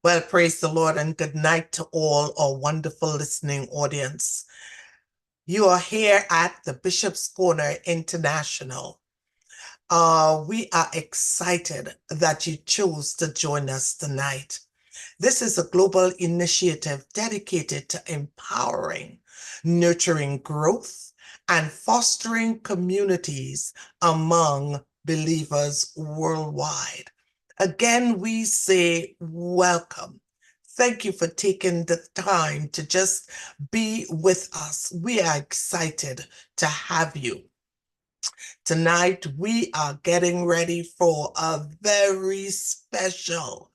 Well, praise the Lord and good night to all our wonderful listening audience. You are here at the Bishop's Corner International. We are excited that you chose to join us tonight. This is a global initiative dedicated to empowering, nurturing growth, and fostering communities among believers worldwide. Again, we say welcome. Thank you for taking the time to just be with us. We are excited to have you. Tonight, we are getting ready for a very special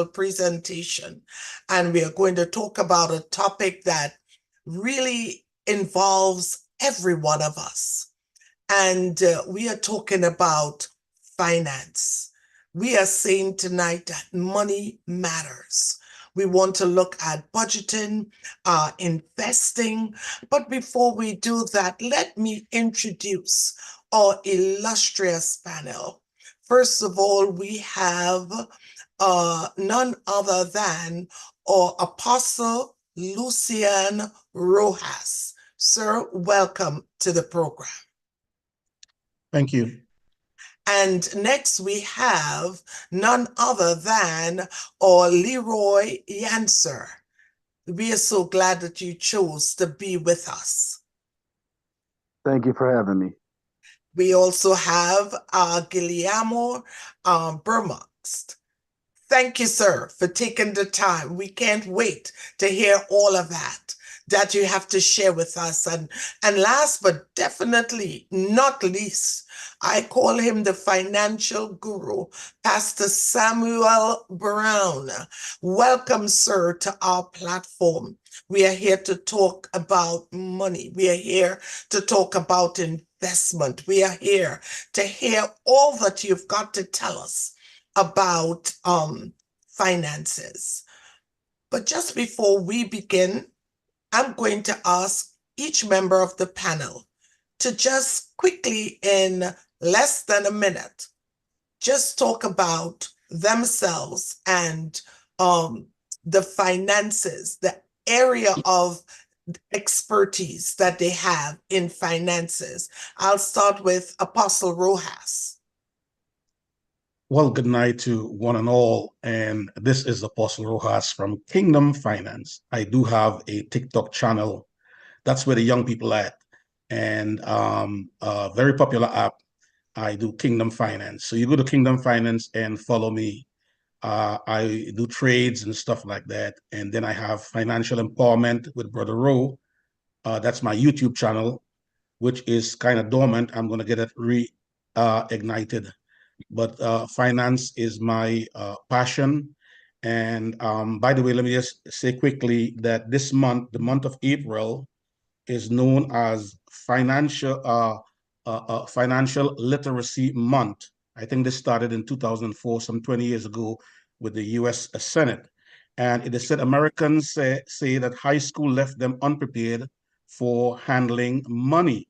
presentation. And we are going to talk about a topic that really involves every one of us. And we are talking about finance. We are saying tonight that money matters. We want to look at budgeting, investing. But before we do that, let me introduce our illustrious panel. First of all, we have none other than our Apostle Lucian Rojas. Sir, welcome to the program. Thank you. And next we have none other than our Leroy Yancer. We are so glad that you chose to be with us. Thank you for having me. We also have Guillermo Burmaxt. Thank you, sir, for taking the time. We can't wait to hear all of that you have to share with us. And last but definitely not least, I call him the financial guru, Pastor Samuel Brown. Welcome, sir, to our platform. We are here to talk about money. We are here to talk about investment. We are here to hear all that you've got to tell us about finances. But just before we begin, I'm going to ask each member of the panel to just quickly, in less than a minute, just talk about themselves and the finances, the area of expertise that they have in finances. I'll start with Apostle Rojas. Well, good night to one and all. And this is Apostle Rojas from Kingdom Finance. I do have a TikTok channel. That's where the young people are at. And a very popular app. I do Kingdom Finance. So you go to Kingdom Finance and follow me. I do trades and stuff like that. And then I have Financial Empowerment with Brother Rowe. That's my YouTube channel, which is kind of dormant. I'm going to get it reignited. But finance is my passion. And by the way, let me just say quickly that this month, the month of April, is known as Financial Literacy Month. I think this started in 2004, some 20 years ago, with the U.S. Senate. And it is said Americans say that high school left them unprepared for handling money.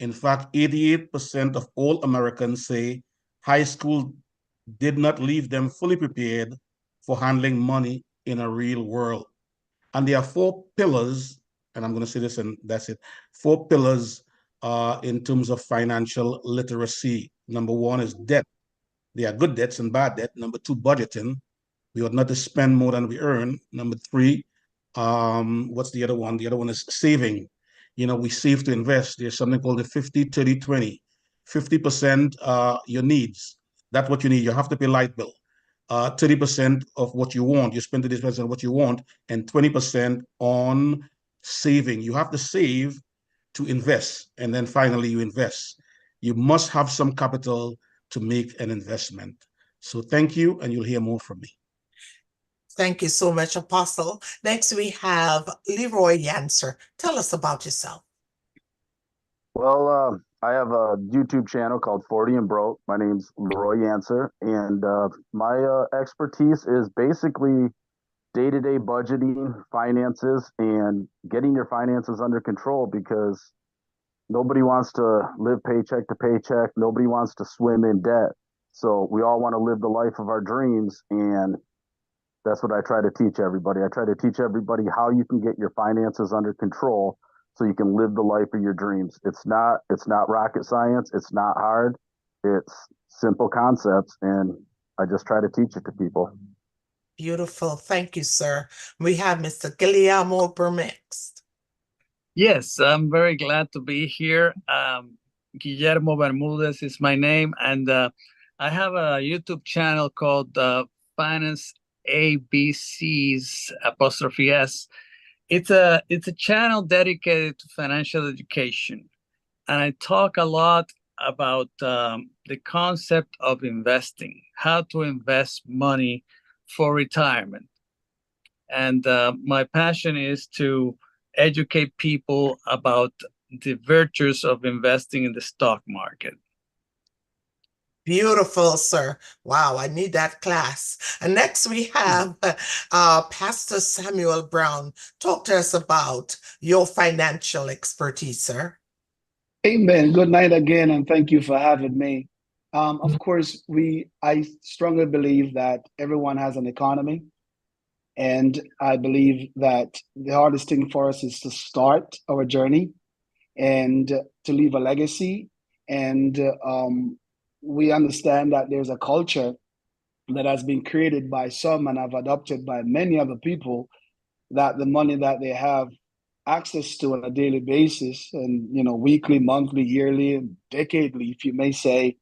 In fact, 88% of all Americans say high school did not leave them fully prepared for handling money in a real world. And there are 4 pillars, and I'm going to say this and that's it, 4 pillars in terms of financial literacy. Number 1 is debt. There are good debts and bad debt. Number 2, budgeting. We ought not to spend more than we earn. Number 3, what's the other one? The other one is saving. You know, we save to invest. There's something called the 50-30-20. 50% your needs. That's what you need. You have to pay light bill. 30% of what you want. You spend 30% of what you want, and 20% on saving. You have to save to invest, and then finally you invest. You must have some capital to make an investment. So thank you, and you'll hear more from me. Thank you so much, Apostle. Next, we have Leroy Yancer. Tell us about yourself. Well, I have a YouTube channel called 40 and Broke. My name's Leroy Yancer, and my expertise is basically day-to-day budgeting, finances, and getting your finances under control because nobody wants to live paycheck to paycheck. Nobody wants to swim in debt. So we all want to live the life of our dreams, and that's what I try to teach everybody. I try to teach everybody how you can get your finances under control so you can live the life of your dreams. It's not rocket science, it's not hard. It's simple concepts, and I just try to teach it to people. Beautiful. Thank you, sir. We have Mr. Guillermo Bermix. Yes, I'm very glad to be here. Guillermo Bermudez is my name, and I have a YouTube channel called Finance ABCs apostrophe S. It's a channel dedicated to financial education, and I talk a lot about the concept of investing, how to invest money for retirement. And my passion is to educate people about the virtues of investing in the stock market. Beautiful, sir. Wow, I need that class. And next we have Pastor Samuel Brown. Talk to us about your financial expertise, sir. Amen. Good night again, and thank you for having me. Of course, I strongly believe that everyone has an economy, and I believe that the hardest thing for us is to start our journey and to leave a legacy. And we understand that there's a culture that has been created by some and have adopted by many other people, that the money that they have access to on a daily basis, and weekly, monthly, yearly, decadely, if you may say,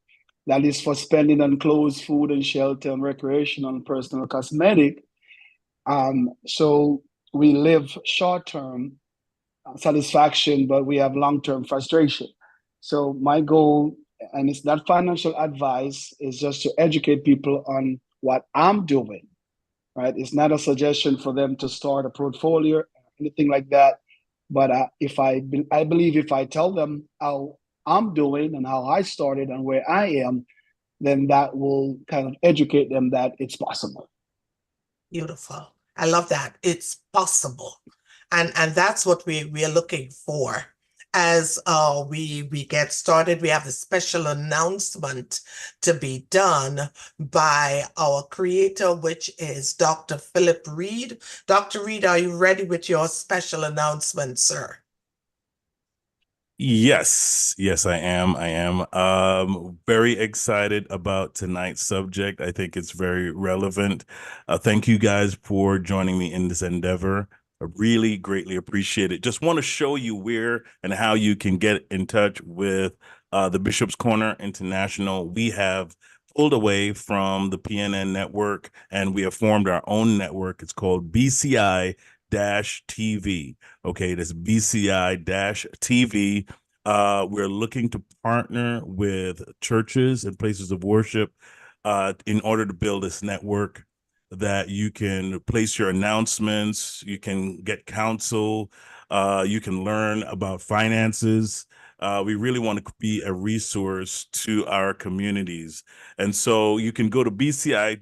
that is for spending on clothes, food and shelter, and recreational and personal cosmetic. So we live short-term satisfaction, but we have long-term frustration. So my goal, and it's not financial advice, is just to educate people on what I'm doing, right? It's not a suggestion for them to start a portfolio, anything like that. But I believe if I tell them how I'm doing and how I started and where I am, then that will kind of educate them that it's possible. Beautiful. I love that. It's possible. And that's what we are looking for. As we get started, we have the special announcement to be done by our creator, which is Dr. Philip Reed. Dr. Reed, are you ready with your special announcement, sir? Yes, I am. Very excited about tonight's subject. I think it's very relevant. Thank you guys for joining me in this endeavor. I really greatly appreciate it. Just want to show you where and how you can get in touch with the Bishop's Corner International. We have pulled away from the PNN network and we have formed our own network. It's called BCI TV. Okay, that's BCI TV. We're looking to partner with churches and places of worship in order to build this network that you can place your announcements, you can get counsel, you can learn about finances. We really want to be a resource to our communities. And so you can go to bci-tv.com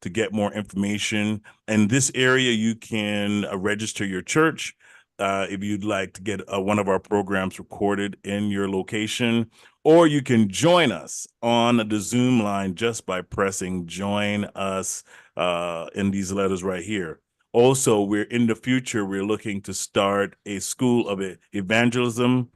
to get more information. In this area, you can register your church if you'd like to get one of our programs recorded in your location, or you can join us on the Zoom line just by pressing join us in these letters right here. Also, in the future, we're looking to start a school of evangelism,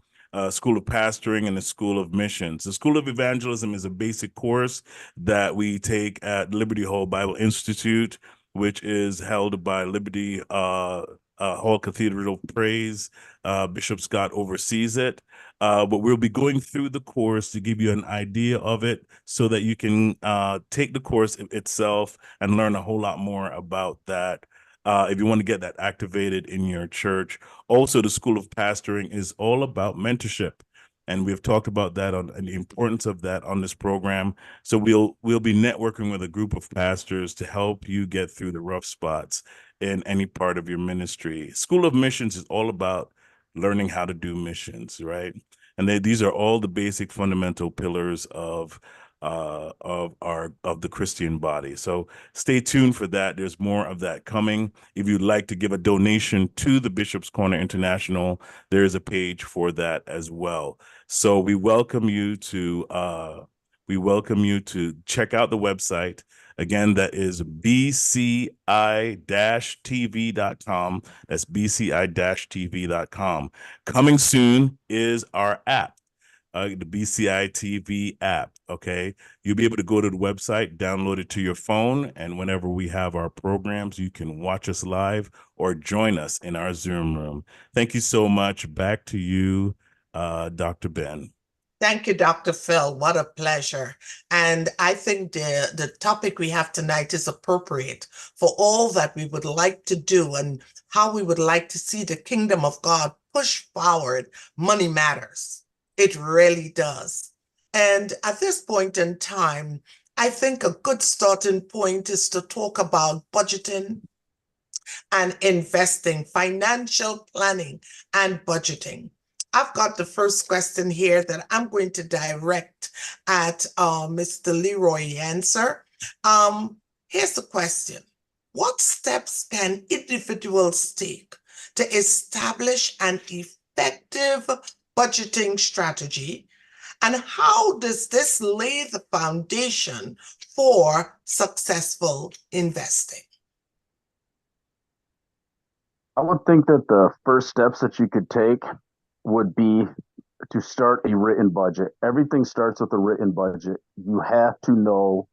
School of Pastoring, and the School of Missions. The School of Evangelism is a basic course that we take at Liberty Hall Bible Institute, which is held by Liberty Hall Cathedral of Praise. Bishop Scott oversees it. But we'll be going through the course to give you an idea of it so that you can take the course itself and learn a whole lot more about that. if you want to get that activated in your church. Also, the School of Pastoring is all about mentorship. And we've talked about that and the importance of that on this program. So we'll be networking with a group of pastors to help you get through the rough spots in any part of your ministry. School of Missions is all about learning how to do missions, right? And these are all the basic fundamental pillars of the Christian body. So stay tuned for that. There's more of that coming. If you'd like to give a donation to the Bishop's Corner International, there is a page for that as well. So we welcome you to check out the website. Again, that is bci-tv.com. That's bci-tv.com. Coming soon is our app, the BCI TV app. Okay. You'll be able to go to the website, download it to your phone, and whenever we have our programs, you can watch us live or join us in our Zoom room. Thank you so much. Back to you, Dr. Ben. Thank you, Dr. Phil. What a pleasure. And I think the topic we have tonight is appropriate for all that we would like to do and how we would like to see the kingdom of God push forward. Money matters. It really does. And at this point in time, I think a good starting point is to talk about budgeting and investing, financial planning and budgeting. I've got the first question here that I'm going to direct at Mr. Leroy Yancer. Here's the question. What steps can individuals take to establish an effective budgeting strategy? And how does this lay the foundation for successful investing? I would think that the first steps that you could take would be to start a written budget. Everything starts with a written budget. You have to know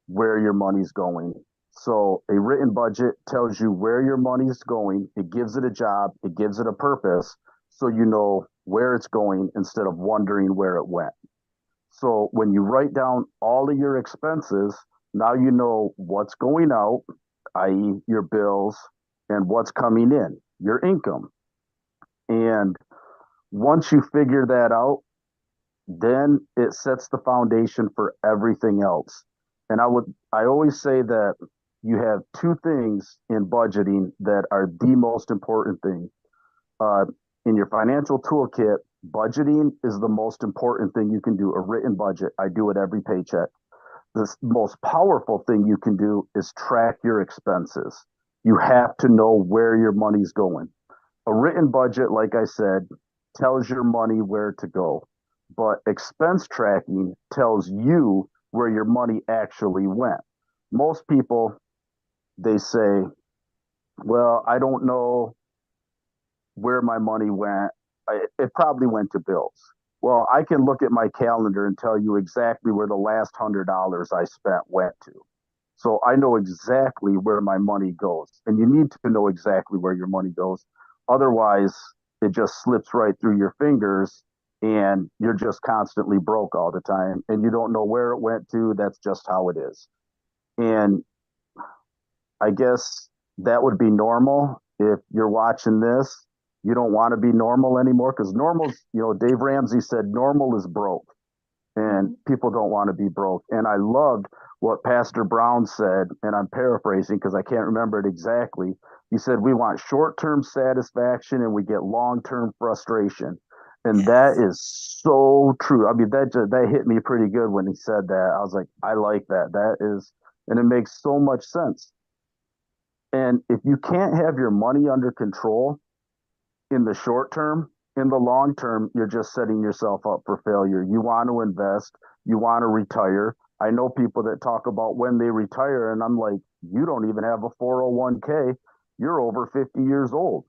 where your money's going. So a written budget tells you where your money's going. It gives it a job. It gives it a purpose. So you know where it's going instead of wondering where it went. So when you write down all of your expenses, now you know what's going out, i.e. your bills, and what's coming in, your income. And once you figure that out, then it sets the foundation for everything else. And I always say that you have two things in budgeting that are the most important thing. In your financial toolkit, budgeting is the most important thing you can do, a written budget. I do it every paycheck. The most powerful thing you can do is track your expenses. You have to know where your money's going. A written budget, like I said, tells your money where to go, but expense tracking tells you where your money actually went. Most people, they say, well, I don't know where my money went. It probably went to bills. Well, I can look at my calendar and tell you exactly where the last $100 I spent went to. So I know exactly where my money goes. And you need to know exactly where your money goes. Otherwise, it just slips right through your fingers and you're just constantly broke all the time and you don't know where it went to. That's just how it is. And I guess that would be normal. If you're watching this, you don't want to be normal anymore because normal's, Dave Ramsey said normal is broke and people don't want to be broke. And I loved what Pastor Brown said, and I'm paraphrasing because I can't remember it exactly. He said, we want short-term satisfaction and we get long-term frustration. And that is so true. I mean, that hit me pretty good when he said that. I was like, I like that. And it makes so much sense. And if you can't have your money under control in the short term, in the long term, you're just setting yourself up for failure. You want to invest, you want to retire. I know people that talk about when they retire, and I'm like, you don't even have a 401k. You're over 50 years old.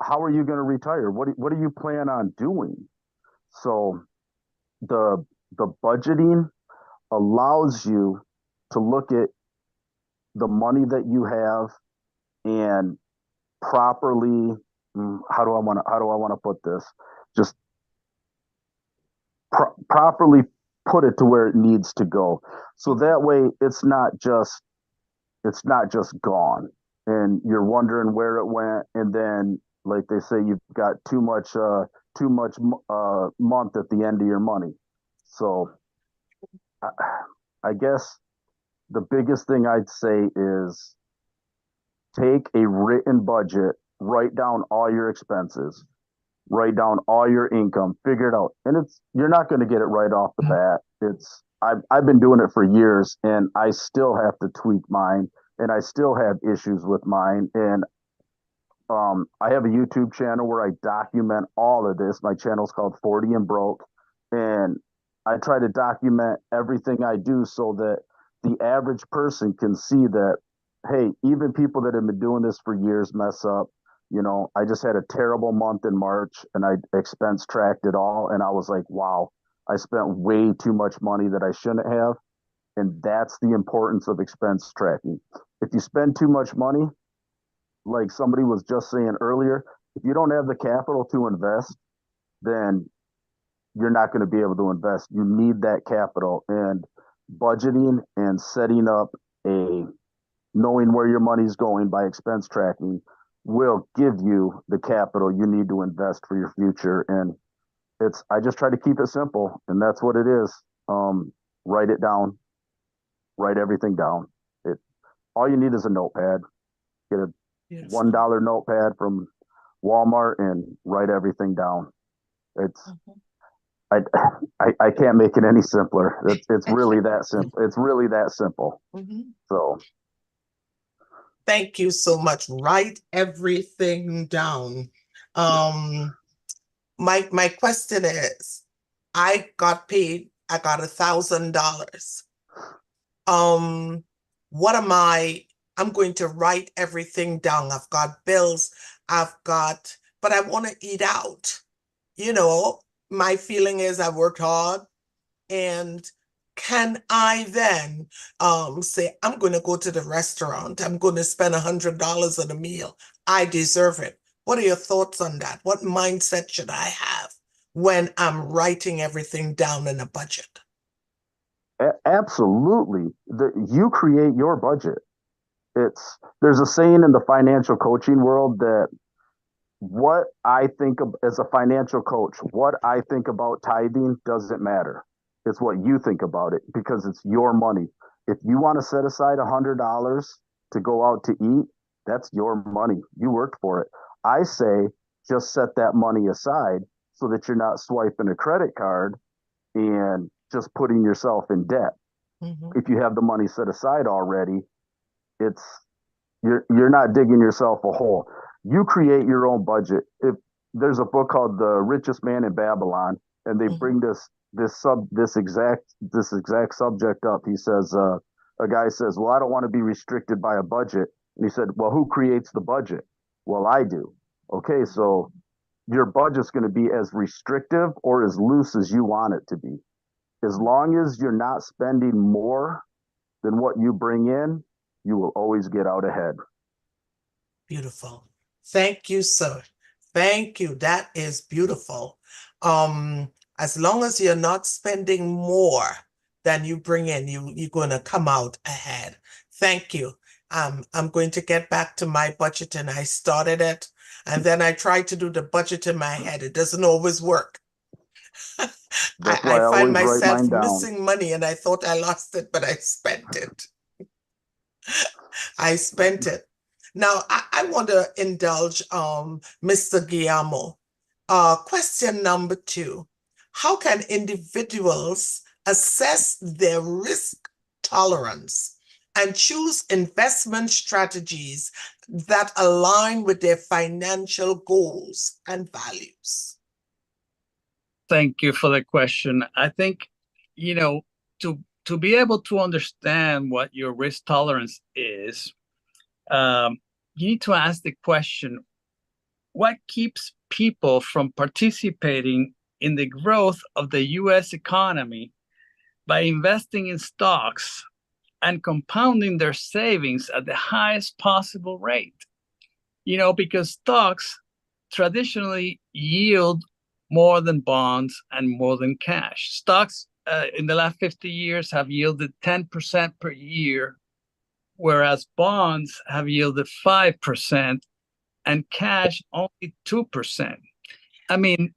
How are you going to retire? What do you plan on doing? So the budgeting allows you to look at the money that you have and properly, how do I want to put this? Just properly put it to where it needs to go. So that way it's not just gone. and you're wondering where it went, and then like they say, you've got too much month at the end of your money. So I, I guess the biggest thing I'd say is take a written budget, write down all your expenses, write down all your income, figure it out. And you're not going to get it right off the bat. I've been doing it for years, and I still have to tweak mine, and I still have issues with mine. And I have a YouTube channel where I document all of this. My channel's called 40 and Broke, and I try to document everything I do so that the average person can see that, hey, even people that have been doing this for years mess up. You know, I just had a terrible month in March, and I expense tracked it all, and I was like, wow, I spent way too much money that I shouldn't have. And that's the importance of expense tracking. If you spend too much money, like somebody was just saying earlier, if you don't have the capital to invest, then you're not going to be able to invest. You need that capital, and budgeting and setting up knowing where your money's going by expense tracking will give you the capital you need to invest for your future. And I just try to keep it simple, and that's what it is. Write it down, write everything down. All you need is a notepad. Get a $1 notepad from Walmart and write everything down. I can't make it any simpler. It's really that simple. It's really that simple. So thank you so much. Write everything down. My question is, I got paid, I got $1,000. What am I'm going to write everything down. I've got bills, but I want to eat out. You know, my feeling is I worked hard, and can I then say, I'm going to go to the restaurant, I'm going to spend $100 on a meal, I deserve it? What are your thoughts on that? What mindset should I have when I'm writing everything down in a budget? Absolutely. You create your budget. There's a saying in the financial coaching world that what I think of as a financial coach, what I think about tithing doesn't matter. It's what you think about it, because it's your money. If you want to set aside $100 to go out to eat, that's your money. You worked for it. I say just set that money aside so that you're not swiping a credit card and just putting yourself in debt. If you have the money set aside already, you're not digging yourself a hole. You create your own budget. If there's a book called The Richest Man in Babylon, and they bring this exact subject up. He says, a guy says, well, I don't want to be restricted by a budget. And he said, well, who creates the budget? Well, I do. Okay, so your budget's going to be as restrictive or as loose as you want it to be. As long as you're not spending more than what you bring in, you will always get out ahead. Beautiful. Thank you, sir. Thank you. That is beautiful. As long as you're not spending more than you bring in, you're going to come out ahead. Thank you. I'm going to get back to my budgeting. I started it, and then I tried to do the budget in my head. It doesn't always work. That's why I find always write myself mine down. missing money, and I thought I lost it, but I spent it. I spent it. Now, I want to indulge Mr. Guillermo. Question number 2. How can individuals assess their risk tolerance and choose investment strategies that align with their financial goals and values? Thank you for the question. I think, to be able to understand what your risk tolerance is, you need to ask the question, what keeps people from participating in the growth of the U.S. economy by investing in stocks and compounding their savings at the highest possible rate? Because stocks traditionally yield more than bonds and more than cash. Stocks in the last 50 years have yielded 10% per year whereas bonds have yielded 5% and cash only 2%. I mean,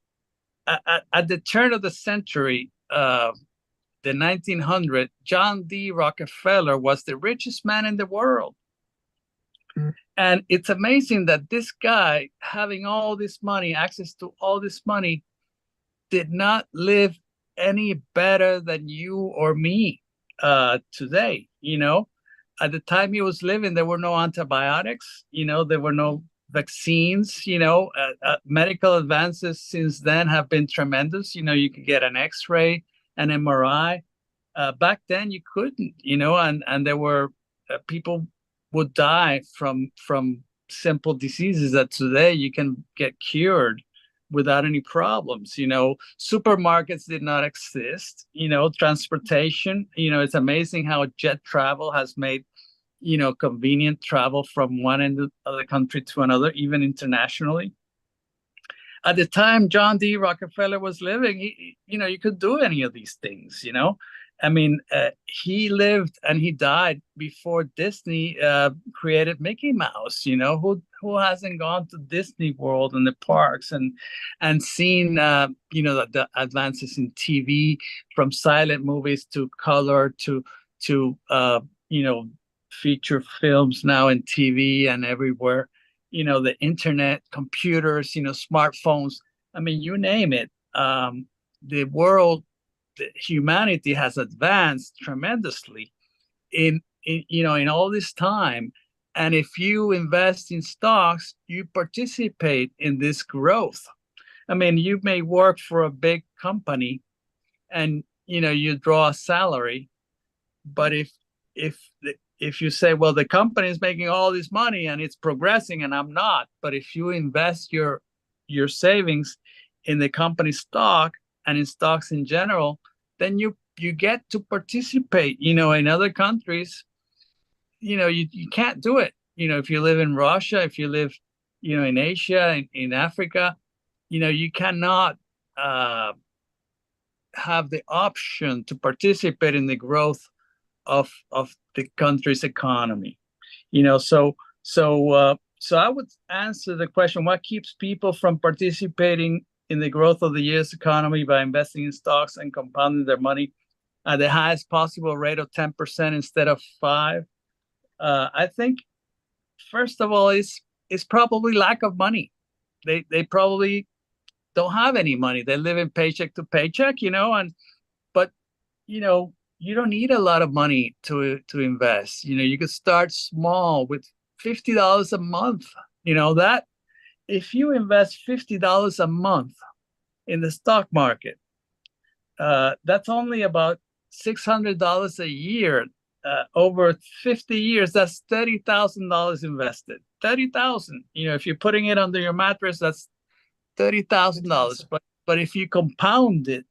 at the turn of the century, the 1900, John D. Rockefeller was the richest man in the world. And it's amazing that this guy, having all this money, access to all this money, did not live any better than you or me today. You know, at the time he was living, there were no antibiotics, you know, there were no vaccines, you know, medical advances since then have been tremendous. You know, you could get an X-ray, an MRI. Back then you couldn't, you know, and there were people would die from simple diseases that today you can get cured without any problems. You know, supermarkets did not exist. You know, transportation, you know, it's amazing how jet travel has made, you know, convenient travel from one end of the country to another, even internationally. At the time John D. Rockefeller was living, he, you know, you could do any of these things, you know. I mean, he lived and he died before Disney created Mickey Mouse. You know, who hasn't gone to Disney World and the parks and seen you know, the advances in TV, from silent movies to color to you know, feature films now in TV and everywhere. You know, the internet, computers, you know, smartphones. I mean, you name it. The world, humanity has advanced tremendously in you know, in all this time. And if you invest in stocks, you participate in this growth. I mean, you may work for a big company and, you know, you draw a salary, but if you say, well, the company is making all this money and it's progressing and I'm not, but if you invest your savings in the company stock and in stocks in general, then you get to participate. You know, in other countries, you know, you can't do it. You know, if you live in Russia, if you live, you know, in Asia, in Africa, you know, you cannot have the option to participate in the growth of the country's economy. You know, so I would answer the question: what keeps people from participating in the growth of the U.S. economy by investing in stocks and compounding their money at the highest possible rate of 10% instead of 5%? I think, first of all, it's probably lack of money. They probably don't have any money. They live in paycheck to paycheck, you know, but you know, you don't need a lot of money to invest. You know, you could start small with $50 a month. You know, that if you invest $50 a month in the stock market, that's only about $600 a year. Over 50 years, that's $30,000 invested. 30,000. You know, if you're putting it under your mattress, that's $30,000. But if you compound it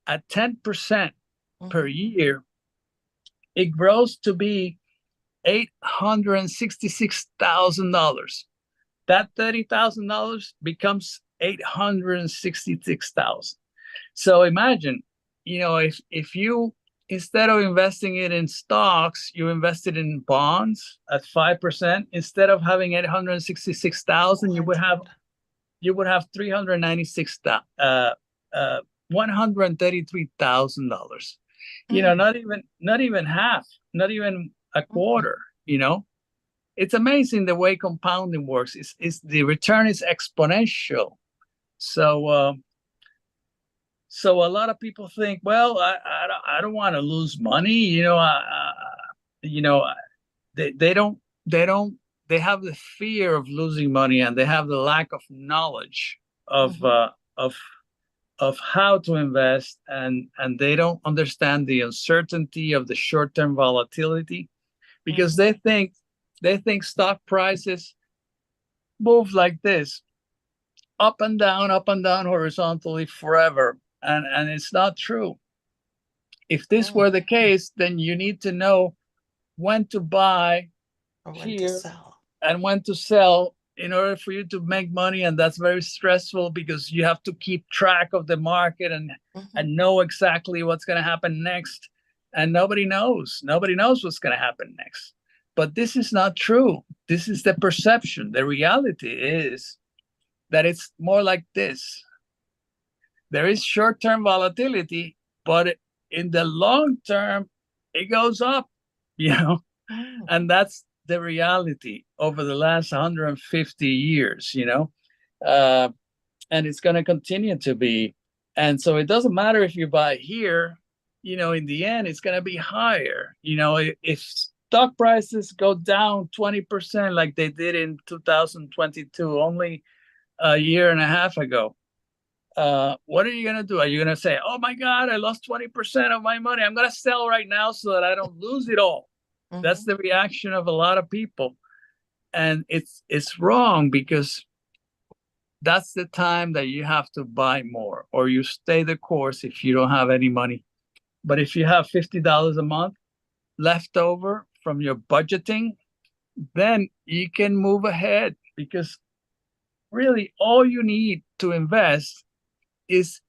at 10% per year, it grows to be $866,000. That $30,000 becomes $866,000. So imagine, you know, if you, instead of investing it in stocks, you invested in bonds at 5%, instead of having 866,000, you would have $133,000. You know, not even half, not even a quarter. You know, it's amazing the way compounding works. Is the return is exponential. So so a lot of people think, well, I don't want to lose money. You know, they have the fear of losing money, and they have the lack of knowledge of how to invest, and they don't understand the uncertainty of the short-term volatility, because they think stock prices move like this, up and down horizontally forever. And it's not true. If this were the case, then you need to know when to buy here and when to sell in order for you to make money. And that's very stressful, because you have to keep track of the market and know exactly what's going to happen next. And nobody knows what's going to happen next. But this is not true. This is the perception. The reality is that it's more like this. There is short-term volatility, but in the long term, it goes up, you know, and that's the reality over the last 150 years, you know, and it's going to continue to be. And so it doesn't matter if you buy here, you know, in the end, it's going to be higher. You know, if stock prices go down 20% like they did in 2022, only a year and a half ago, what are you going to do? Are you going to say, oh my God, I lost 20% of my money. I'm going to sell right now so that I don't lose it all. That's the reaction of a lot of people. And it's wrong, because that's the time that you have to buy more, or you stay the course if you don't have any money. But if you have $50 a month left over from your budgeting, then you can move ahead, because really all you need to invest is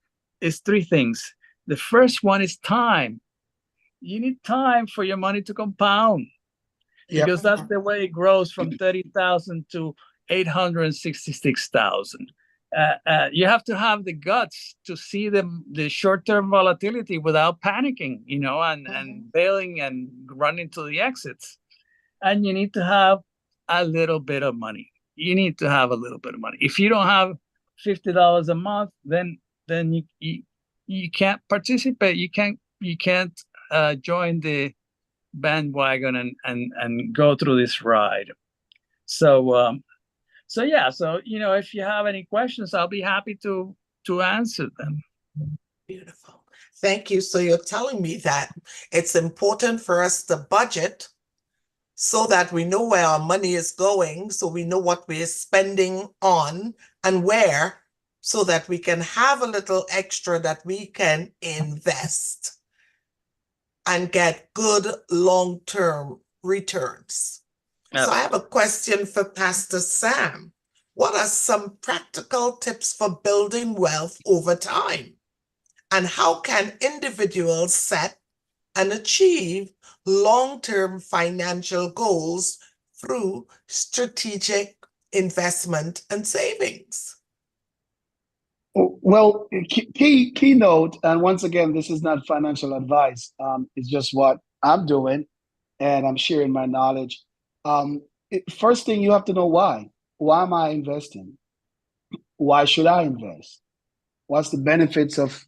three things. The first one is time. You need time for your money to compound, because that's the way it grows from 30,000 to 866,000. You have to have the guts to see the short-term volatility without panicking, you know, and bailing and running to the exits. And you need to have a little bit of money. You need to have a little bit of money. If you don't have $50 a month, then you can't participate. You can't join the bandwagon and go through this ride. So yeah, so you know, if you have any questions, I'll be happy to answer them. Beautiful. Thank you. So you're telling me that it's important for us to budget so that we know where our money is going, so we know what we're spending on and where, so that we can have a little extra that we can invest and get good long-term returns. So I have a question for Pastor Sam. What are some practical tips for building wealth over time? And how can individuals set and achieve long-term financial goals through strategic investment and savings? Well, keynote, and once again, this is not financial advice. It's just what I'm doing, and I'm sharing my knowledge. First thing, you have to know why. Why am I investing? Why should I invest? What's the benefits of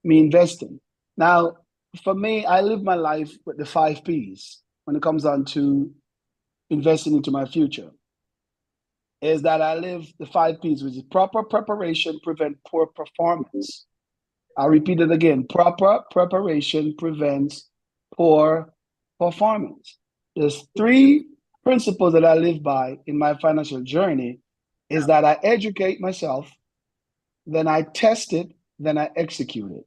me investing? Now, for me, I live my life with the 5 Ps when it comes down to investing into my future. Is that I live the 5 Ps, which is proper preparation prevent poor performance. I'll repeat it again. Proper preparation prevents poor performance. There's 3 principles that I live by in my financial journey, is that I educate myself, then I test it, then I execute it.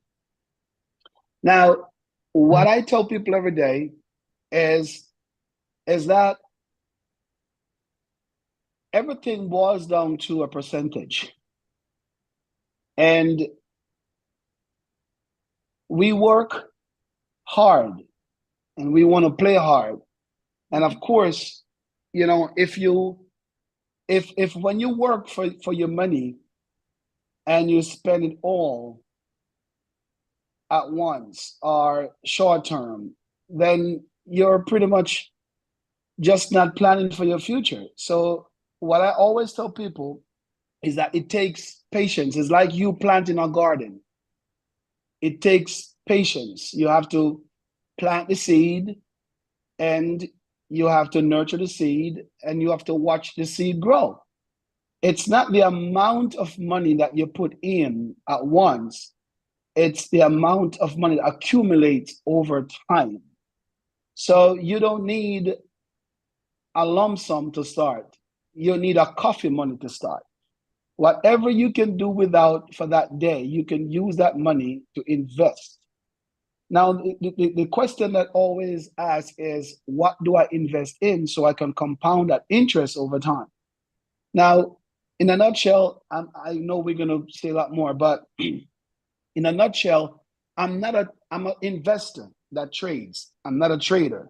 Now, what I tell people every day is that everything boils down to a percentage. And we work hard and we want to play hard. And of course, you know, if when you work for your money and you spend it all at once or short term, then you're pretty much just not planning for your future. So what I always tell people is that it takes patience. It's like you planting a garden. It takes patience. You have to plant the seed, and you have to nurture the seed, and you have to watch the seed grow. It's not the amount of money that you put in at once. It's the amount of money that accumulates over time. So you don't need a lump sum to start. You need a coffee money to start. Whatever you can do without for that day, you can use that money to invest. Now, the question that always asked is, what do I invest in so I can compound that interest over time? Now, in a nutshell, I know we're going to say a lot more, but in a nutshell, I'm an investor that trades. I'm not a trader.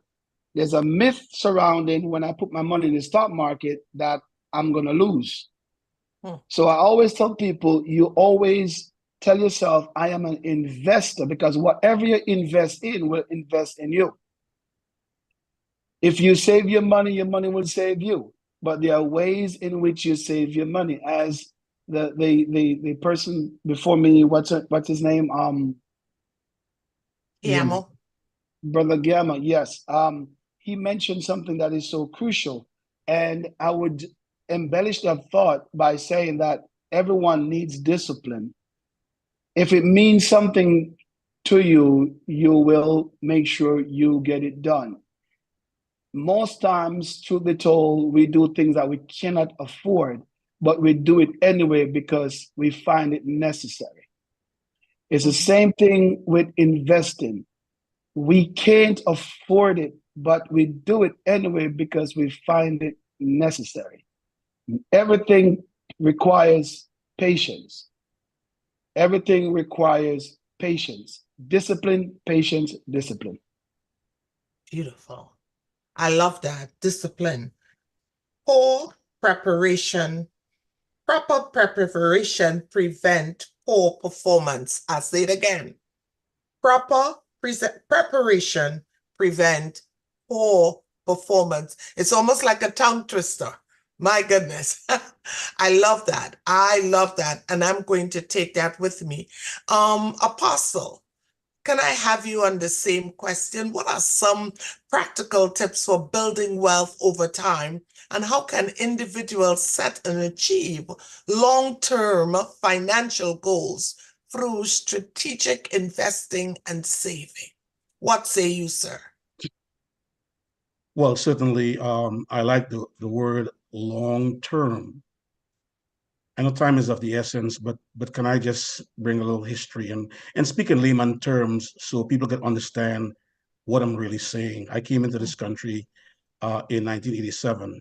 There's a myth surrounding when I put my money in the stock market that I'm going to lose. So I always tell people, you always tell yourself, I am an investor, because whatever you invest in will invest in you. If you save your money will save you. But there are ways in which you save your money. As the person before me, what's his name? Guillermo. Brother Gamma, yes. He mentioned something that is so crucial. And I would embellish that thought by saying that everyone needs discipline. If it means something to you, you will make sure you get it done. Most times, truth be told, we do things that we cannot afford, but we do it anyway because we find it necessary. It's the same thing with investing. We can't afford it, but we do it anyway because we find it necessary. Everything requires patience. Everything requires patience. Discipline, patience, discipline. Beautiful. I love that. Discipline. Poor preparation. Proper preparation prevent poor performance. I'll say it again. Proper preparation prevent poor performance. It's almost like a tongue twister. My goodness. I love that. I love that. And I'm going to take that with me. Apostle, can I have you on the same question? What are some practical tips for building wealth over time? And how can individuals set and achieve long-term financial goals through strategic investing and saving? What say you, sir? Well, certainly, I like the word long-term. I know time is of the essence, but can I just bring a little history and speak in layman terms so people can understand what I'm really saying? I came into this country in 1987.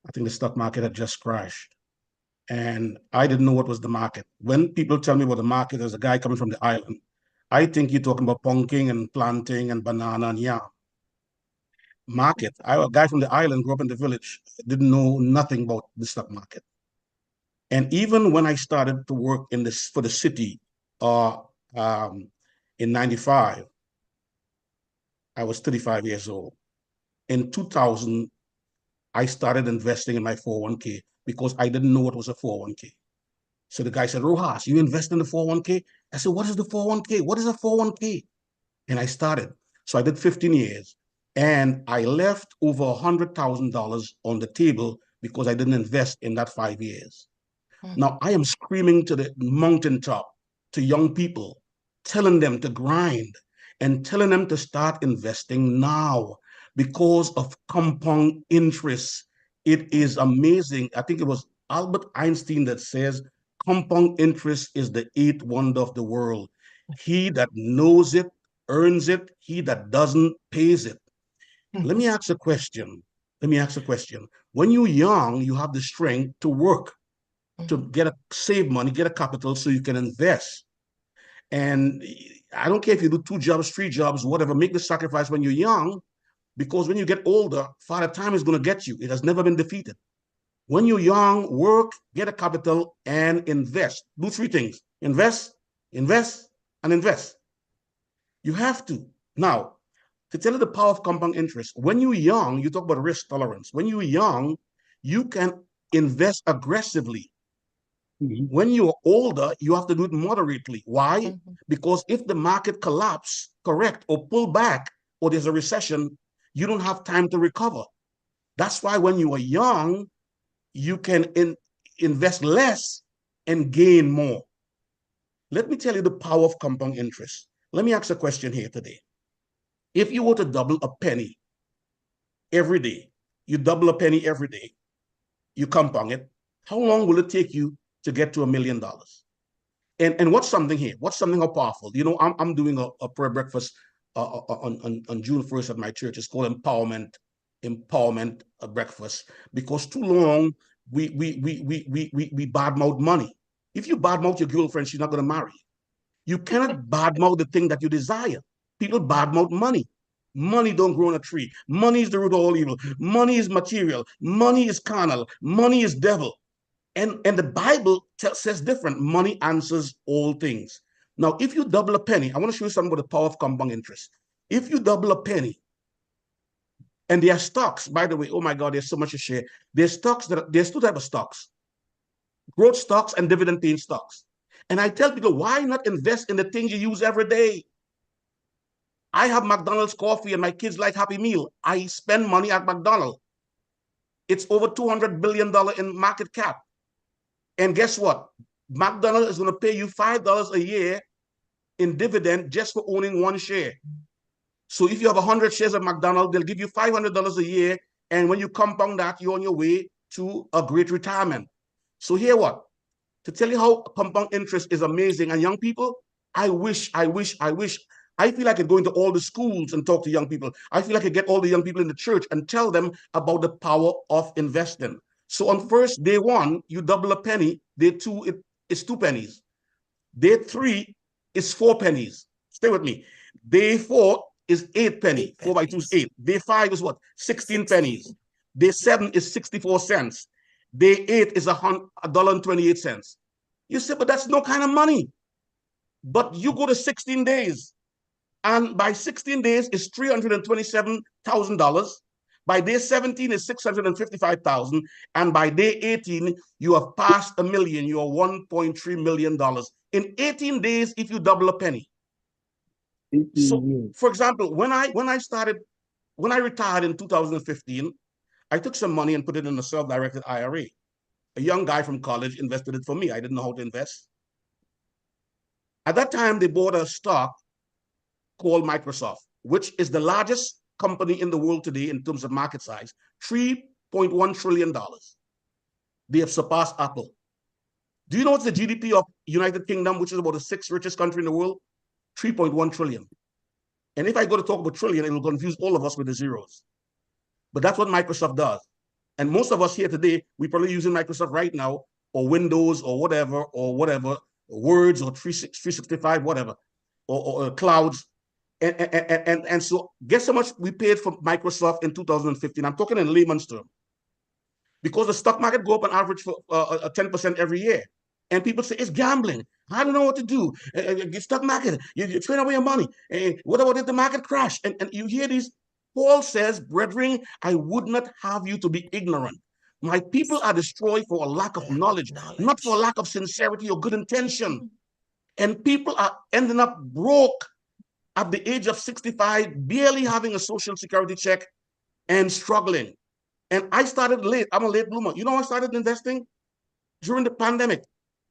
I think the stock market had just crashed, and I didn't know what was the market. When people tell me what the market is, a guy coming from the island, I think you're talking about punking and planting and banana and yam. Market. A guy from the island, grew up in the village, didn't know nothing about the stock market. And even when I started to work in this for the city in 95, I was 35 years old. In 2000, I started investing in my 401k because I didn't know what was a 401k. So the guy said, Rojas, you invest in the 401k? I said, what is the 401k? What is a 401k? And I started. So I did 15 years. And I left over $100,000 on the table because I didn't invest in that 5 years. Now, I am screaming to the mountaintop to young people, telling them to grind and telling them to start investing now because of compound interest. It is amazing. I think it was Albert Einstein that says compound interest is the eighth wonder of the world. He that knows it earns it. He that doesn't pays it. Let me ask a question. When you're young, you have the strength to work, to save money, get a capital so you can invest. And I don't care if you do 2 jobs, 3 jobs, whatever, make the sacrifice when you're young, because when you get older, Father Time is going to get you. It has never been defeated. When you're young, work, get a capital, and invest. Do 3 things. Invest, invest, and invest. You have to. Now, to tell you the power of compound interest, when you're young, you talk about risk tolerance. When you're young, you can invest aggressively. When you're older, you have to do it moderately. Why? Because if the market collapses, correct, or pull back, or there's a recession, you don't have time to recover. That's why when you are young, you can invest less and gain more. Let me tell you the power of compound interest. Let me ask a question here today. If you were to double a penny every day, you double a penny every day, you compound it, how long will it take you to get to $1 million? And what's something here? What's something how powerful? You know, I'm doing a prayer breakfast on June 1st at my church. It's called Empowerment Breakfast, because too long we badmouth money. If you badmouth your girlfriend, she's not going to marry you. You cannot badmouth the thing that you desire. People badmouth money. Money don't grow on a tree. Money is the root of all evil. Money is material. Money is carnal. Money is devil. And the Bible says different. Money answers all things. Now, if you double a penny, I want to show you something about the power of compound interest. If you double a penny, and there are stocks, by the way, oh my God, there's so much to share. There's two types of stocks: growth stocks and dividend paying stocks. And I tell people, why not invest in the things you use every day? I have McDonald's coffee and my kids like Happy Meal. I spend money at McDonald's. It's over $200 billion in market cap. And guess what? McDonald's is going to pay you $5 a year in dividend just for owning one share. So if you have 100 shares of McDonald's, they'll give you $500 a year. And when you compound that, you're on your way to a great retirement. So here what? To tell you how compound interest is amazing. And young people, I feel like I could go into all the schools and talk to young people. I feel like I could get all the young people in the church and tell them about the power of investing. So on first day one, you double a penny. Day two, it's 2 pennies. Day 3 is 4 pennies. Stay with me. Day 4 is 8 pennies. 4 by 2 is 8. Day 5 is what? 16 pennies. Day 7 is 64 cents. Day 8 is $1.28. You say, but that's no kind of money. But you go to 16 days, and by 16 days is $327,000. By day 17 is $655,000, and by day 18 you have passed $1 million. You are $1.3 million in 18 days if you double a penny. So, for example, when I retired in 2015, I took some money and put it in a self-directed IRA. A young guy from college invested it for me. I didn't know how to invest. At that time, they bought a stock called Microsoft, which is the largest company in the world today in terms of market size, $3.1 trillion. They have surpassed Apple. Do you know what's the GDP of United Kingdom, which is about the 6th richest country in the world? 3.1 trillion. And if I go to talk about trillion, it will confuse all of us with the zeros. But that's what Microsoft does. And most of us here today, we're probably using Microsoft right now, or Windows, or whatever, Words, or 365, whatever, or clouds. And so guess how much we paid for Microsoft in 2015? I'm talking in layman's terms. Because the stock market go up on average for 10% every year. And people say, it's gambling. I don't know what to do. Stock market, you trade away your money. What about if the market crash? And you hear these. Paul says, brethren, I would not have you to be ignorant. My people are destroyed for a lack of knowledge, not for a lack of sincerity or good intention. And people are ending up broke at the age of 65, barely having a social security check and struggling. And I started late. I'm a late bloomer. You know, I started investing during the pandemic.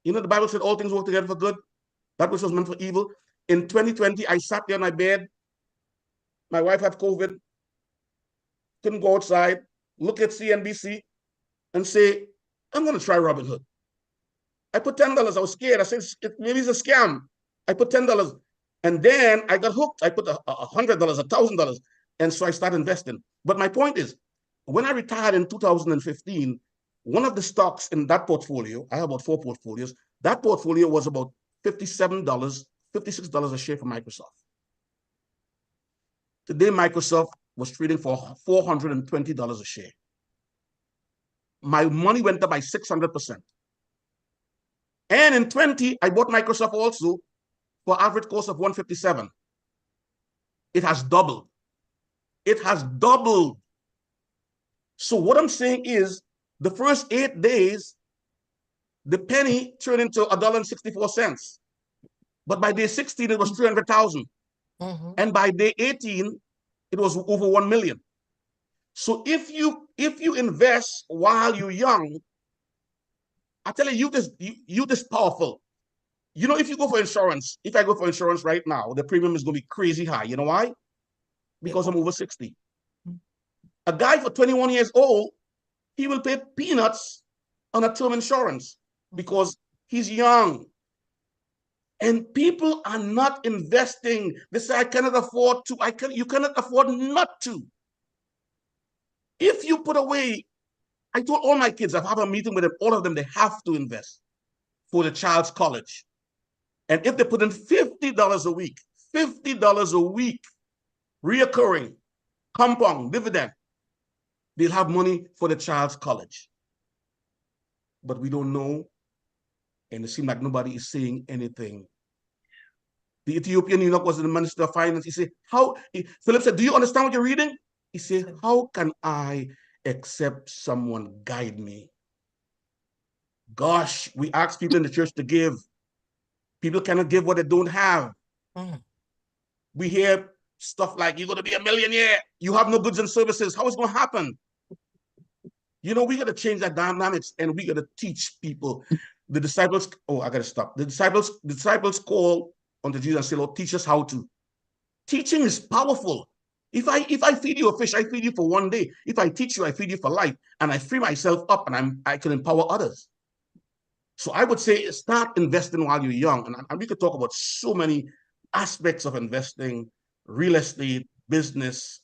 You know, the Bible said all things work together for good. That which was meant for evil. In 2020, I sat there on my bed. My wife had COVID. Couldn't go outside, look at CNBC, and say, I'm going to try Robinhood. I put $10. I was scared. I said, maybe it's a scam. I put $10. And then I got hooked. I put $100, $1,000. And so I started investing. But my point is, when I retired in 2015, one of the stocks in that portfolio, I have about 4 portfolios, that portfolio was about $57, $56 a share for Microsoft. Today, Microsoft was trading for $420 a share. My money went up by 600%. And in 20, I bought Microsoft also for average cost of $157. It has doubled. It has doubled. So what I'm saying is, the first 8 days, the penny turned into $1.64. But by day 16, it was 300,000. And by day 18, it was over 1 million. So if you invest while you're young, I tell you, you this powerful. You know, if you go for insurance, if I go for insurance right now, the premium is going to be crazy high. You know why? Because I'm over 60. A guy for 21 years old, he will pay peanuts on a term insurance because he's young. And people are not investing. They say, I cannot afford to. You cannot afford not to. If you put away, I told all my kids, I've had a meeting with them, all of them, they have to invest for the child's college. And if they put in $50 a week, $50 a week, reoccurring, compound, dividend. They'll have money for the child's college. But we don't know, and it seems like nobody is saying anything. The Ethiopian eunuch was the Minister of Finance. He said, Philip said, do you understand what you're reading? He said, how can I accept someone guide me? Gosh, we ask people in the church to give. People cannot give what they don't have. We hear stuff like, you're going to be a millionaire. You have no goods and services. How is it going to happen? You know, we got to change that dynamics, and we got to teach people. The disciples, I got to stop. The disciples call unto Jesus and say, Lord, teach us how to. Teaching is powerful. If I feed you a fish, I feed you for one day. If I teach you, I feed you for life, and I free myself up, and I can empower others. So I would say start investing while you're young. And we could talk about so many aspects of investing, real estate, business.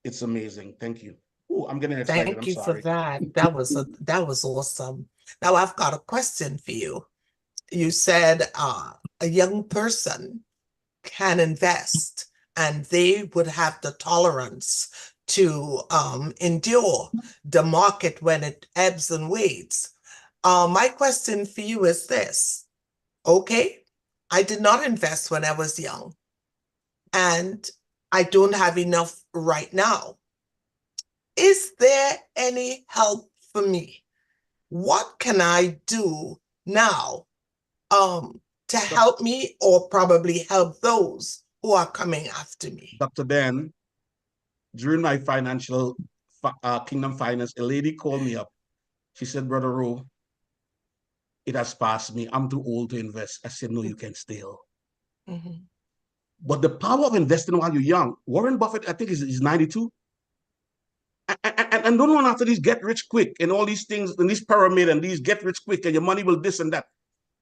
It's amazing. Thank you. Oh, I'm getting excited. Thank you sorry. for that. That was awesome. Now I've got a question for you. You said a young person can invest and they would have the tolerance to endure the market when it ebbs and waves. My question for you is this. Okay, I did not invest when I was young, and I don't have enough right now. Is there any help for me? What can I do now to help me, or probably help those who are coming after me? Dr. Ben, during my financial Kingdom Finance, a lady called me up. She said, Brother Rowe, it has passed me. I'm too old to invest. I said, no, you can still. But the power of investing while you're young, Warren Buffett, I think is 92. And don't run after these get rich quick and all these things and these pyramid and these get rich quick and your money will this and that.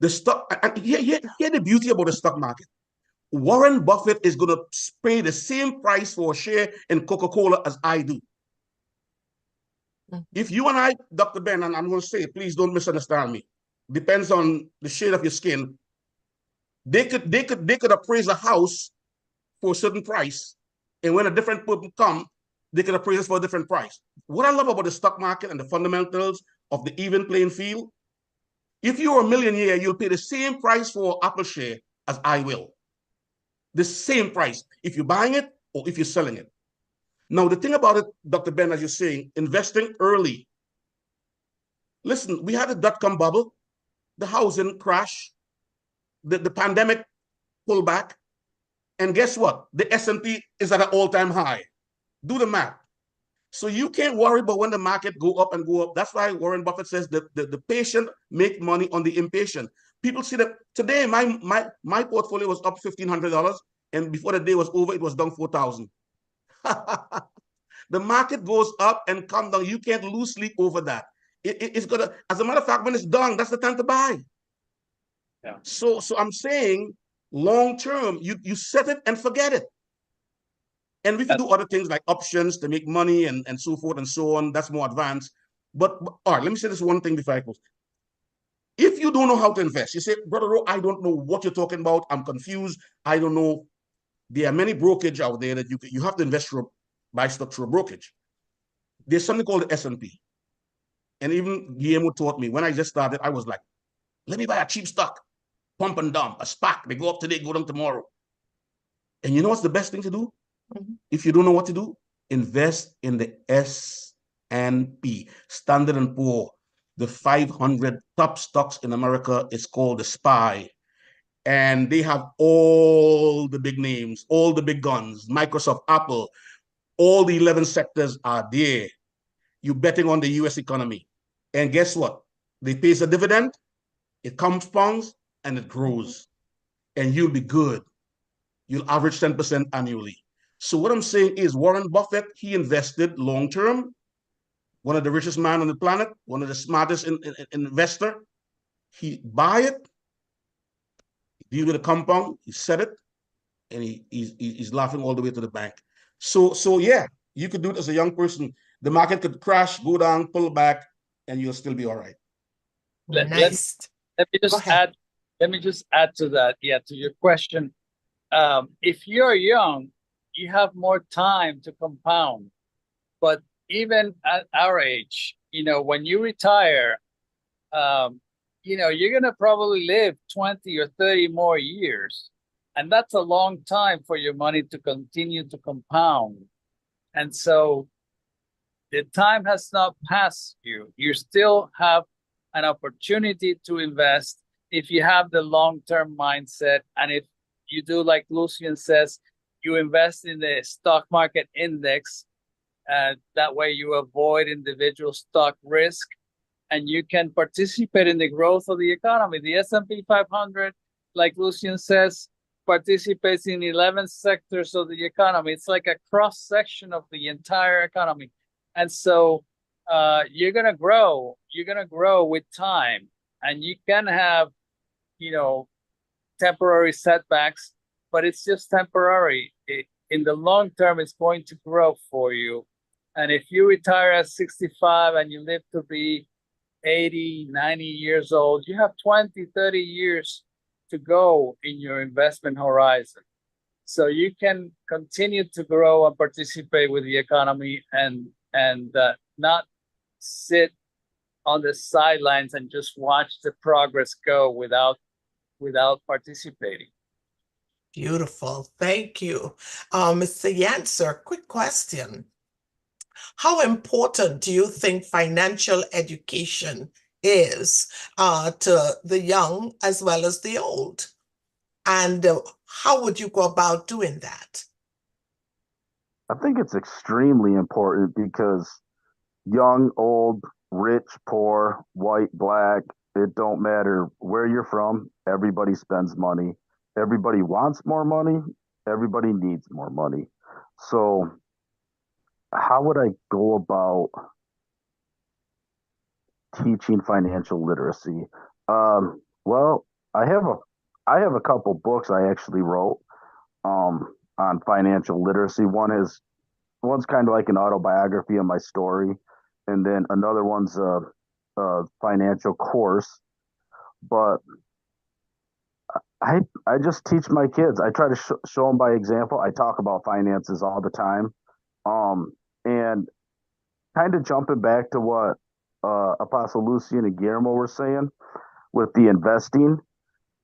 The stock, here the beauty about the stock market. Warren Buffett is going to pay the same price for a share in Coca-Cola as I do. If you and I, Dr. Ben, and I'm going to say, please don't misunderstand me. Depends on the shade of your skin. They could appraise a house for a certain price, and when a different person come, they could appraise it for a different price. What I love about the stock market and the fundamentals of the even playing field, if you're a millionaire, you'll pay the same price for Apple share as I will. The same price, if you're buying it or if you're selling it. Now, the thing about it, Dr. Ben, as you're saying, investing early. Listen, we had a dot-com bubble, the housing crash, the pandemic pullback, and guess what? The S&P is at an all-time high. Do the math. So you can't worry about when the market go up and go up. That's why Warren Buffett says that the patient make money on the impatient. People see that today my portfolio was up $1,500, and before the day was over, it was down $4,000. The market goes up and come down. You can't lose sleep over that. It's gonna, as a matter of fact, when it's done, that's the time to buy. Yeah. So I'm saying long term, you set it and forget it. And we can do other things like options to make money and so forth and so on. That's more advanced. But all right, let me say this one thing before I close. If you don't know how to invest, you say, Brother Rowe, I don't know what you're talking about. I'm confused. I don't know. There are many brokerage out there that you have to invest through, buy stock through a brokerage. There's something called the S&P. And even Guillermo taught me, when I just started, I was like, let me buy a cheap stock, pump and dump, a SPAC. They go up today, go down tomorrow. And you know what's the best thing to do? If you don't know what to do, invest in the S&P, Standard & Poor, the 500 top stocks in America. Is called the SPY. And they have all the big names, all the big guns, Microsoft, Apple, all the 11 sectors are there. You're betting on the US economy. And guess what? They pay a dividend, it compounds, and it grows. And you'll be good. You'll average 10% annually. So what I'm saying is Warren Buffett, he invested long-term, one of the richest men on the planet, one of the smartest investor. He buy it, deal with a compound, he set it, and he's laughing all the way to the bank. So yeah, you could do it as a young person. The market could crash, go down, pull back, and you'll still be all right. Nice. Let me just add to that. Yeah, to your question. If you're young, you have more time to compound. But even at our age, when you retire, you're going to probably live 20 or 30 more years. And that's a long time for your money to continue to compound. And so the time has not passed you. You still have an opportunity to invest if you have the long-term mindset. And if you do, like Lucian says, you invest in the stock market index. That way you avoid individual stock risk, and you can participate in the growth of the economy. The S&P 500, like Lucian says, participates in 11 sectors of the economy. It's like a cross-section of the entire economy. And so you're going to grow. You're going to grow with time. And you can have, temporary setbacks, but it's just temporary. In the long term, it's going to grow for you. And if you retire at 65 and you live to be 80, 90 years old, you have 20, 30 years to go in your investment horizon. So you can continue to grow and participate with the economy and not sit on the sidelines and just watch the progress go without participating. Beautiful. Thank you. Mr. Yancer, quick question. How important do you think financial education is to the young as well as the old? And how would you go about doing that? I think it's extremely important because young, old, rich, poor, white, black, it don't matter where you're from. Everybody spends money. Everybody wants more money. Everybody needs more money. So how would I go about teaching financial literacy? Well, I have a couple books I actually wrote on financial literacy. One's kind of like an autobiography of my story, and then another one's a financial course. But I just teach my kids. I try to show them by example. I talk about finances all the time, and kind of jumping back to what Apostle Lucian and Guillermo were saying with the investing.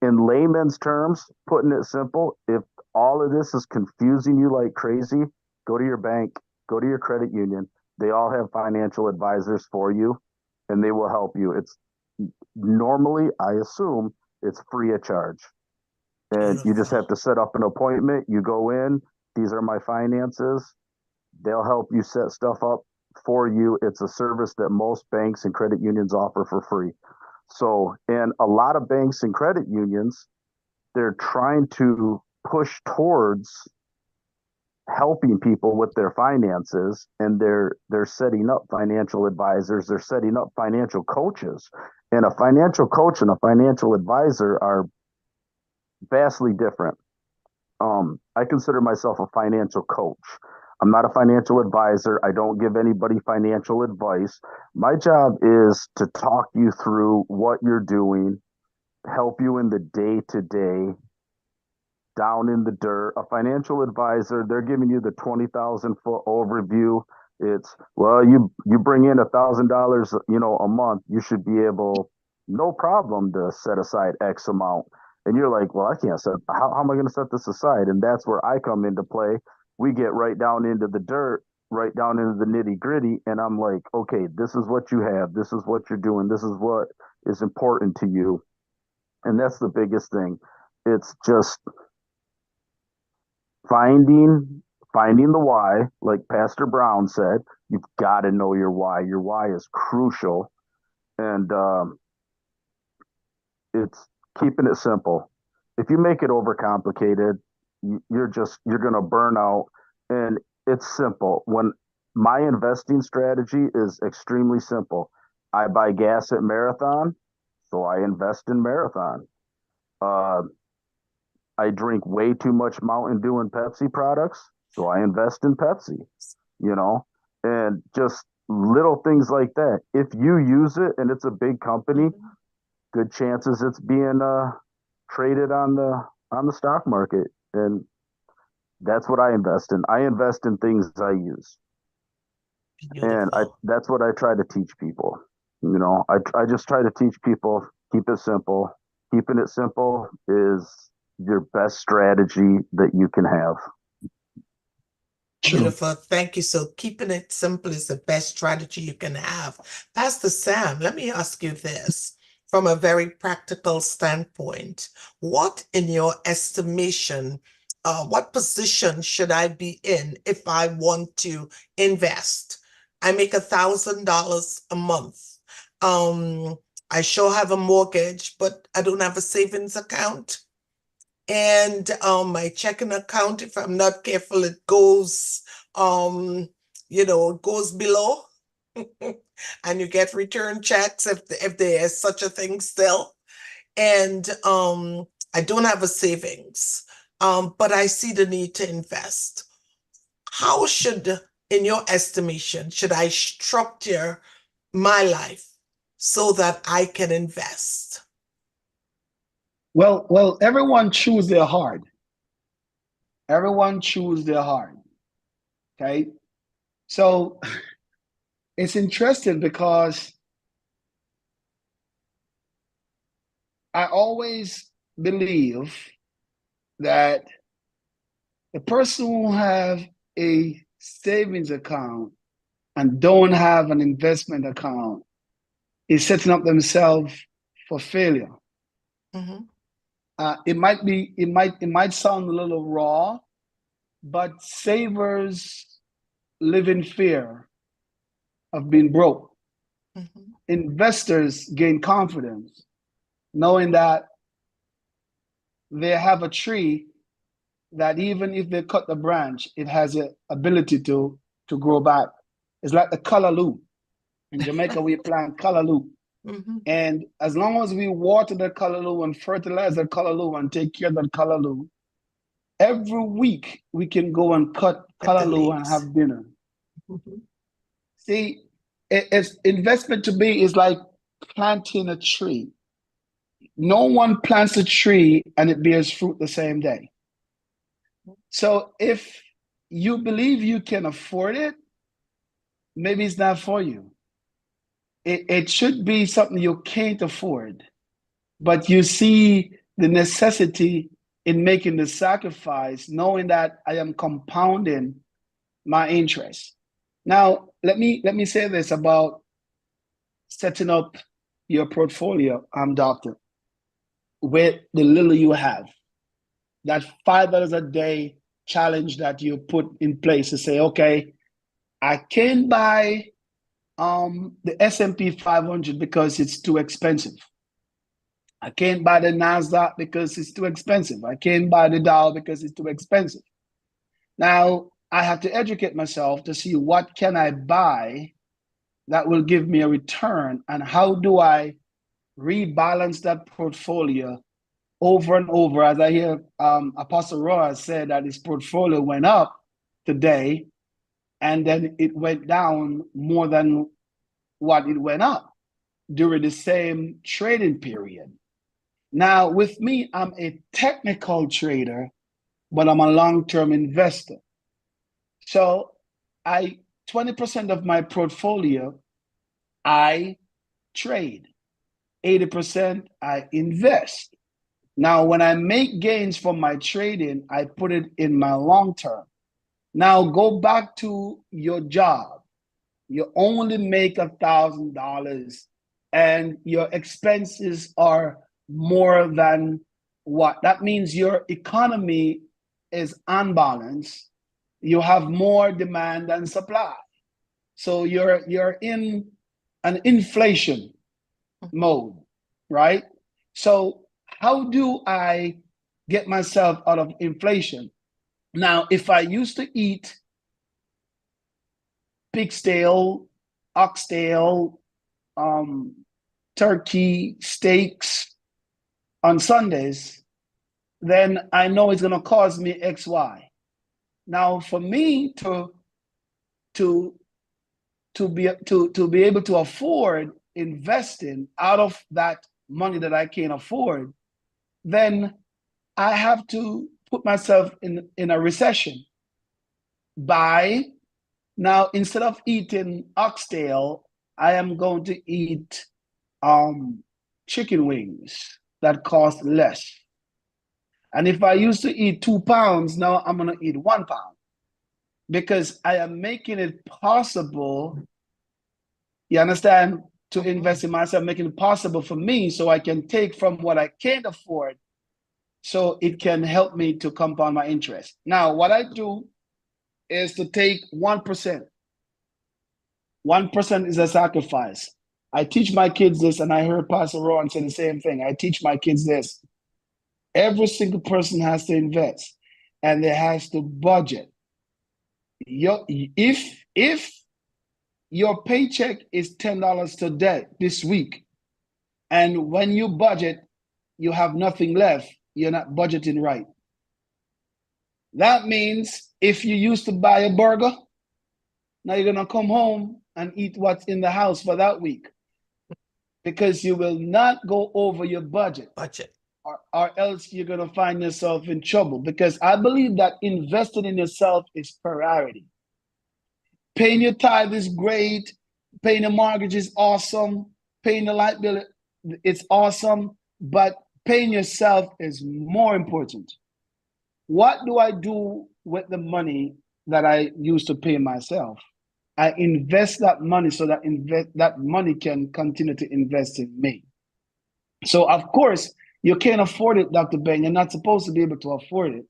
In layman's terms, putting it simple, if all of this is confusing you like crazy, go to your bank, go to your credit union. They all have financial advisors for you, and they will help you. It's normally, I assume, it's free of charge. And you just have to set up an appointment. You go in, these are my finances. They'll help you set stuff up for you. It's a service that most banks and credit unions offer for free. So, and a lot of banks and credit unions, they're trying to push towards helping people with their finances, and they're setting up financial advisors, they're setting up financial coaches. And a financial coach and a financial advisor are vastly different. I consider myself a financial coach. I'm not a financial advisor. I don't give anybody financial advice. My job is to talk you through what you're doing, help you in the day-to-day, down in the dirt. A financial advisor, they're giving you the 20,000-foot overview. It's, well, you bring in $1,000, a month, you should be able, no problem, to set aside X amount. And you're like, well, I can't how am I going to set this aside? And that's where I come into play. We get right down into the dirt, right down into the nitty gritty. And I'm like, okay, this is what you have. This is what you're doing. This is what is important to you. And that's the biggest thing. It's just finding the why. Like Pastor Brown said, you've got to know your why. Your why is crucial. And it's keeping it simple. If you make it overcomplicated, you're going to burn out. And it's simple. When my investing strategy is extremely simple. I buy gas at Marathon, so I invest in Marathon. I drink way too much Mountain Dew and Pepsi products, so I invest in Pepsi, and just little things like that. If you use it and it's a big company, good chances it's being traded on the stock market. And That's what I invest in. I invest in things I use. And Beautiful. that's what I try to teach people. I just try to teach people, keep it simple. Keeping it simple is your best strategy that you can have. True. Beautiful. Thank you. So keeping it simple is the best strategy you can have. Pastor Sam, let me ask you this from a very practical standpoint. What, in your estimation, what position should I be in if I want to invest? I make $1,000 a month. I sure have a mortgage, but I don't have a savings account. And my checking account, if I'm not careful, it goes, it goes below. And you get return checks if there is such a thing still. And I don't have a savings, but I see the need to invest. How should, in your estimation, should I structure my life so that I can invest? Well, everyone choose their heart. Everyone choose their heart. Okay. So it's interesting because I always believe that the person who have a savings account and don't have an investment account is setting up themselves for failure. Mm-hmm. It might sound a little raw, but savers live in fear of being broke. Mm-hmm. Investors gain confidence knowing that they have a tree that even if they cut the branch, it has the ability to grow back. It's like the callaloo. In Jamaica, we plant callaloo. Mm-hmm. And as long as we water the callaloo and fertilize the callaloo and take care of the callaloo, every week we can go and cut At the callaloo and leaves. have dinner. Mm-hmm. See, it's investment to me is like planting a tree. No one plants a tree and it bears fruit the same day. So if you believe you can afford it, maybe it's not for you. It should be something you can't afford, but you see the necessity in making the sacrifice, knowing that I am compounding my interest. Now, let me say this about setting up your portfolio, doctor, with the little you have. That $5 a day challenge that you put in place to say, okay, I can't buy the S&P 500 because it's too expensive. I can't buy the NASDAQ because it's too expensive. I can't buy the Dow because it's too expensive. Now, I have to educate myself to see what can I buy that will give me a return, and how do I rebalance that portfolio over and over. As I hear Apostle Roy said that his portfolio went up today, and then it went down more than what it went up during the same trading period. Now, with me, I'm a technical trader, but I'm a long-term investor. So 20% of my portfolio, I trade. 80% I invest. Now, when I make gains from my trading, I put it in my long term. Now, go back to your job. You only make $1,000 and your expenses are more than what? That means your economy is unbalanced. You have more demand than supply. So you're in an inflation mode, right? So how do I get myself out of inflation? Now, if I used to eat pig's tail, oxtail, turkey, steaks on Sundays, then I know it's going to cost me XY. Now, for me to be able to afford investing out of that money that I can't afford, then I have to put myself in a recession by now, instead of eating oxtail, I am going to eat chicken wings that cost less. And if I used to eat 2 pounds, now I'm going to eat 1 pound, because I am making it possible, you understand, to invest in myself, making it possible for me so I can take from what I can't afford so it can help me to compound my interest. Now, what I do is to take 1%. 1% is a sacrifice. I teach my kids this, and I heard Pastor Rowan say the same thing. I teach my kids this. Every single person has to invest, and they has to budget. If your paycheck is $10 today, this week, and when you budget, you have nothing left, you're not budgeting right. That means if you used to buy a burger, now you're going to come home and eat what's in the house for that week, because you will not go over your budget. Or else you're going to find yourself in trouble, because I believe that investing in yourself is priority. Paying your tithe is great. Paying the mortgage is awesome. Paying the light bill, it's awesome. But paying yourself is more important. What do I do with the money that I use to pay myself? I invest that money so that that money can continue to invest in me. So, of course, you can't afford it, Dr. Ben. You're not supposed to be able to afford it.